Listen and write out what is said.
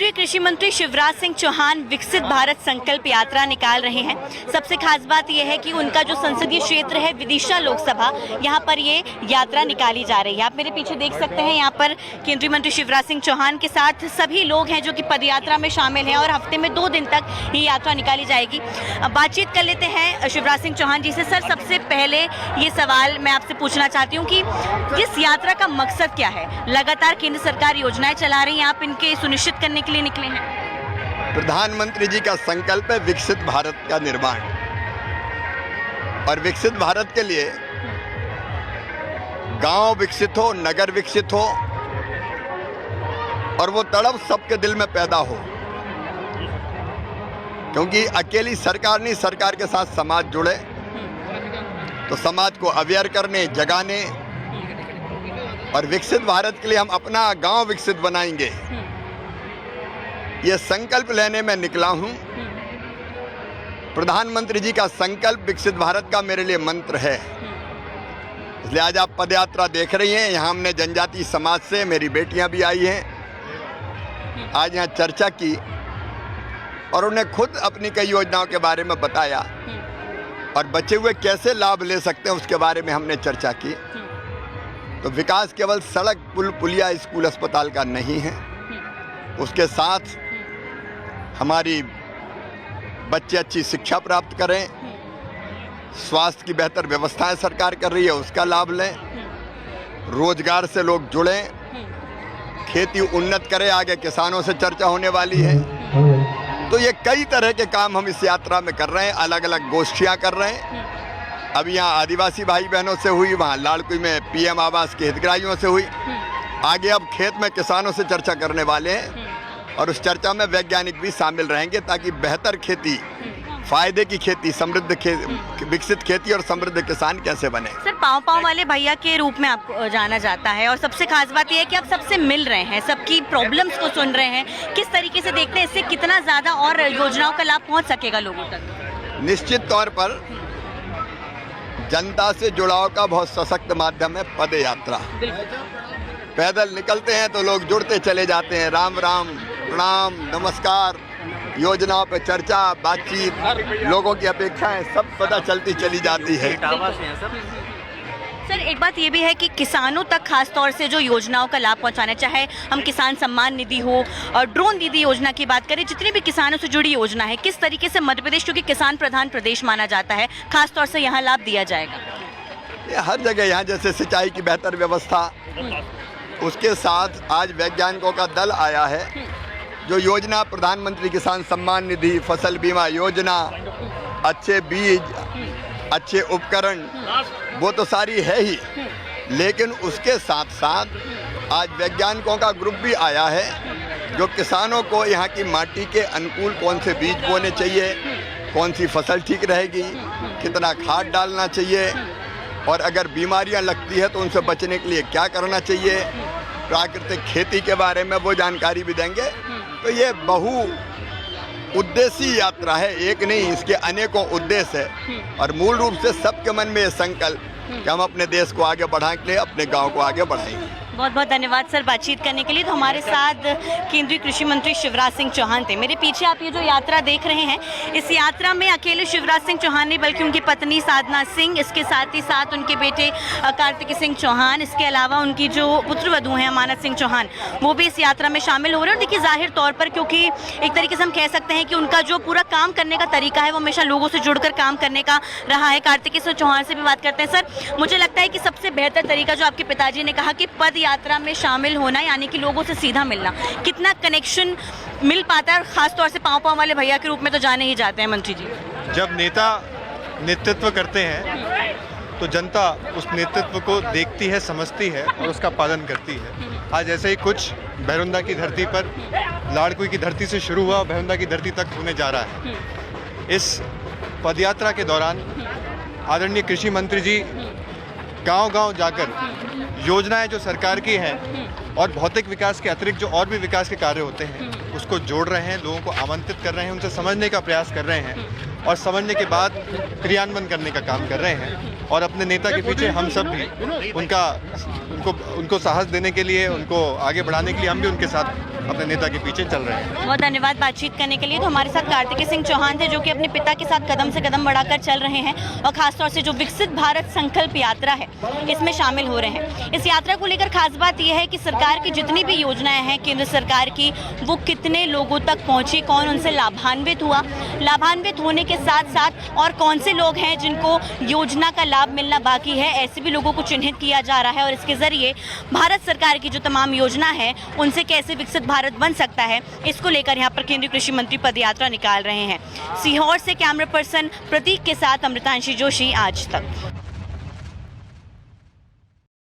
केंद्रीय कृषि मंत्री शिवराज सिंह चौहान विकसित भारत संकल्प यात्रा निकाल रहे हैं। सबसे खास बात यह है कि उनका जो संसदीय क्षेत्र है विदिशा लोकसभा, यहाँ पर ये यात्रा निकाली जा रही है। आप मेरे पीछे देख सकते हैं, यहाँ पर केंद्रीय मंत्री शिवराज सिंह चौहान के साथ सभी लोग हैं जो कि पदयात्रा में शामिल हैं और हफ्ते में 2 दिन तक ये यात्रा निकाली जाएगी। बातचीत कर लेते हैं शिवराज सिंह चौहान जी से। सर, सबसे पहले ये सवाल मैं आपसे पूछना चाहती हूँ कि इस यात्रा का मकसद क्या है? लगातार केंद्र सरकार योजनाएं चला रही हैं, आप इनके सुनिश्चित करने के लिए निकले हैं। प्रधानमंत्री जी का संकल्प है विकसित भारत का निर्माण, और विकसित भारत के लिए गांव विकसित हो, नगर विकसित हो और वो तड़प सबके दिल में पैदा हो, क्योंकि अकेली सरकार नहीं, सरकार के साथ समाज जुड़े तो समाज को अवेयर करने, जगाने और विकसित भारत के लिए हम अपना गांव विकसित बनाएंगे, ये संकल्प लेने में निकला हूं। प्रधानमंत्री जी का संकल्प विकसित भारत का मेरे लिए मंत्र है, इसलिए आज आप पदयात्रा देख रही हैं। यहाँ हमने जनजातीय समाज से मेरी बेटियां भी आई हैं, आज यहाँ चर्चा की और उन्हें खुद अपनी कई योजनाओं के बारे में बताया और बचे हुए कैसे लाभ ले सकते हैं उसके बारे में हमने चर्चा की। तो विकास केवल सड़क, पुल, पुलिया, स्कूल, अस्पताल का नहीं है, उसके साथ हमारी बच्चे अच्छी शिक्षा प्राप्त करें, स्वास्थ्य की बेहतर व्यवस्थाएं सरकार कर रही है उसका लाभ लें, रोजगार से लोग जुड़ें, खेती उन्नत करें, आगे किसानों से चर्चा होने वाली है। तो ये कई तरह के काम हम इस यात्रा में कर रहे हैं, अलग अलग गोष्ठियां कर रहे हैं। अभी यहाँ आदिवासी भाई बहनों से हुई, वहाँ लाड़कुई में पीएम आवास के हितग्राहियों से हुई, आगे अब खेत में किसानों से चर्चा करने वाले हैं और उस चर्चा में वैज्ञानिक भी शामिल रहेंगे ताकि बेहतर खेती, फायदे की खेती, समृद्ध विकसित खेती और समृद्ध किसान कैसे बने। सर, पाँव पाँव वाले भैया के रूप में आपको जाना जाता है और सबसे खास बात यह है कि आप सबसे मिल रहे हैं, सबकी प्रॉब्लम्स को सुन रहे हैं। किस तरीके से देखते हैं इससे कितना ज़्यादा और योजनाओं का लाभ पहुँच सकेगा लोगों तक? निश्चित तौर पर जनता से जुड़ाव का बहुत सशक्त माध्यम है पद यात्रा। पैदल निकलते हैं तो लोग जुड़ते चले जाते हैं, राम राम, प्रणाम, नमस्कार, योजनाओं पे चर्चा, बातचीत, लोगों की अपेक्षाएं सब पता चलती चली जाती है। सर, एक बात ये भी है कि किसानों तक खास तौर से जो योजनाओं का लाभ पहुंचाना, चाहे हम किसान सम्मान निधि हो और ड्रोन दीदी योजना की बात करें, जितनी भी किसानों से जुड़ी योजना है, किस तरीके से मध्य प्रदेश, क्योंकि किसान प्रधान प्रदेश माना जाता है, खास तौर से यहाँ लाभ दिया जाएगा? ये हर जगह, यहाँ जैसे सिंचाई की बेहतर व्यवस्था, उसके साथ आज वैज्ञानिकों का दल आया है, जो योजना प्रधानमंत्री किसान सम्मान निधि, फसल बीमा योजना, अच्छे बीज, अच्छे उपकरण, वो तो सारी है ही, लेकिन उसके साथ साथ आज वैज्ञानिकों का ग्रुप भी आया है जो किसानों को यहाँ की माटी के अनुकूल कौन से बीज बोने चाहिए, कौन सी फसल ठीक रहेगी, कितना खाद डालना चाहिए और अगर बीमारियाँ लगती है तो उनसे बचने के लिए क्या करना चाहिए, प्राकृतिक खेती के बारे में वो जानकारी भी देंगे। तो ये बहु उद्देश्य यात्रा है, एक नहीं, इसके अनेकों उद्देश्य है और मूल रूप से सबके मन में ये संकल्प कि हम अपने देश को आगे बढ़ाने के लिए अपने गांव को आगे बढ़ाएंगे। बहुत बहुत धन्यवाद सर बातचीत करने के लिए। तो हमारे साथ केंद्रीय कृषि मंत्री शिवराज सिंह चौहान थे। मेरे पीछे आप ये जो यात्रा देख रहे हैं, इस यात्रा में अकेले शिवराज सिंह चौहान नहीं बल्कि उनकी पत्नी साधना सिंह, इसके साथ ही साथ उनके बेटे कार्तिक सिंह चौहान, इसके अलावा उनकी जो पुत्रवधू हैं अमानत सिंह चौहान, वो भी इस यात्रा में शामिल हो रहे हैं। और देखिए, जाहिर तौर पर क्योंकि एक तरीके से हम कह सकते हैं कि उनका जो पूरा काम करने का तरीका है वो हमेशा लोगों से जुड़कर काम करने का रहा है। कार्तिक सिंह चौहान से भी बात करते हैं। सर, मुझे लगता है कि सबसे बेहतर तरीका जो आपके पिताजी ने कहा कि पद यात्रा में शामिल होना, यानी कि लोगों से सीधा मिलना, कितना कनेक्शन मिल पाता है? और खास तौर से पाँव पाँव वाले भैया के रूप में तो जाने ही जाते हैं मंत्री जी। जब नेता नेतृत्व करते हैं तो जनता उस नेतृत्व को देखती है, समझती है और उसका पालन करती है। आज ऐसे ही कुछ भैरुंदा की धरती पर, लाड़कुई की धरती से शुरू हुआ, भैरुंदा की धरती तक होने जा रहा है। इस पदयात्रा के दौरान आदरणीय कृषि मंत्री जी गांव-गांव जाकर योजनाएं जो सरकार की हैं और भौतिक विकास के अतिरिक्त जो और भी विकास के कार्य होते हैं उसको जोड़ रहे हैं, लोगों को आमंत्रित कर रहे हैं, उनसे समझने का प्रयास कर रहे हैं और समझने के बाद क्रियान्वयन करने का काम कर रहे हैं। और अपने नेता के पीछे हम सब भी उनको साहस देने के लिए, उनको आगे बढ़ाने के लिए हम भी उनके साथ अपने नेता के पीछे चल रहे हैं। बहुत धन्यवाद बातचीत करने के लिए। तो हमारे साथ कार्तिकेय सिंह चौहान थे, जो कि अपने पिता के साथ कदम से कदम बढ़ाकर चल रहे हैं और खासतौर से जो विकसित भारत संकल्प यात्रा है इसमें शामिल हो रहे हैं। इस यात्रा को लेकर खास बात यह है कि सरकार की जितनी भी योजनाएं हैं केंद्र सरकार की, वो कितने लोगों तक पहुंची, कौन उनसे लाभान्वित हुआ, लाभान्वित होने के साथ साथ और कौन से लोग हैं जिनको योजना का लाभ मिलना बाकी है, ऐसे भी लोगों को चिन्हित किया जा रहा है और इसके जरिए भारत सरकार की जो तमाम योजना है उनसे कैसे विकसित भारत बन सकता है, इसको लेकर यहाँ पर केंद्रीय कृषि मंत्री पदयात्रा निकाल रहे हैं। सीहोर से कैमरा पर्सन प्रतीक के साथ अमृतांशी जोशी, आज तक।